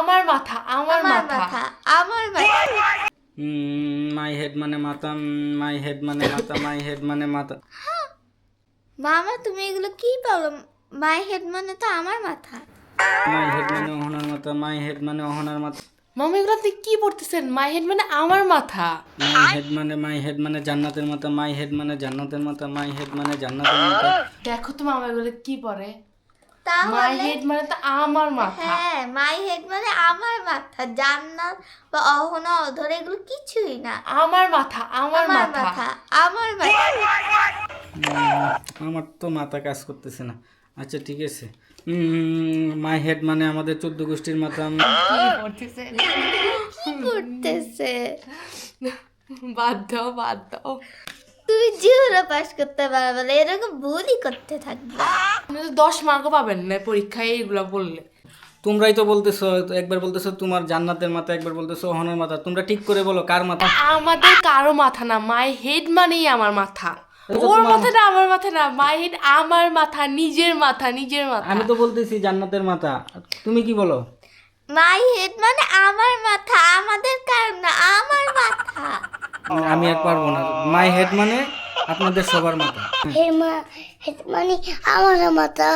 আমার মাথা আমার আমার মাথা মাথা আমার মাথা। মাই হেড মানে মাথা, মাই হেড মানে মাথা, মাই হেড মানে মাথা। মামা তুমি এগুলো কি বলো? মাই হেড মানে তো আমার মাথা। মাই হেড মানে অহনার মাথা, মাই হেড মানে অহনার মাথা। মামা এগুলো আপনি কি পড়তেছেন? মাই হেড মানে আমার মাথা। মাই হেড মানে জান্নাতের মাথা, মাই হেড মানে জান্নাতের মাথা, মাই হেড মানে জান্নাতের মাথা। দেখো তো মামা এগুলো কি পড়ে। মাই তাহলে হেড মানে তো আমার মাথা। হ্যাঁ, মাই হেড মানে আমার মাথা। জান্নাত বা অহনা অধর এগুলো কিছুই না। আমার মাথা আমার আমার মাথা। মাথা আমার মাথা। আমার তো মাথা কাজ করতেছে না। আচ্ছা ঠিক আছে, মাই হেড মানে আমাদের 14 গোষ্ঠীর মাথা। কি পড়তেছেন? কি করতেছে? বাদ দাও বাদ দাও। তুমি জীবনে পাস করতে পারবে না, এরকম ভুলই করতে থাকবে। আপনি তো 10 মার্কও পাবেন না পরীক্ষায় এইগুলো বললে। তোমরাই তো বলতেছো, একবার বলতেছো তোমার জান্নাতের মাথা, একবার বলতেছো অহনার মাথা। তোমরা ঠিক করে বলো কার মাথা। আমাদের কারো মাথা না, মাই হেড মানেই আমার মাথা। এটা তো ওর তোমার মাথা না, আমার মাথা না, মাই হেড আমার মাথা, নিজের মাথা নিজের মাথা। আমি তো বলতেছি জান্নাতের মাথা, তুমি কি বলো? মাই হেড মানে আমার মাথা, আমাদের কারণ না, আমার মাথা। আমি আর পারবো না। মাই হেড মানে আপনাদের সবার মাথা। হে মা, হেড মানে আমার মাথা।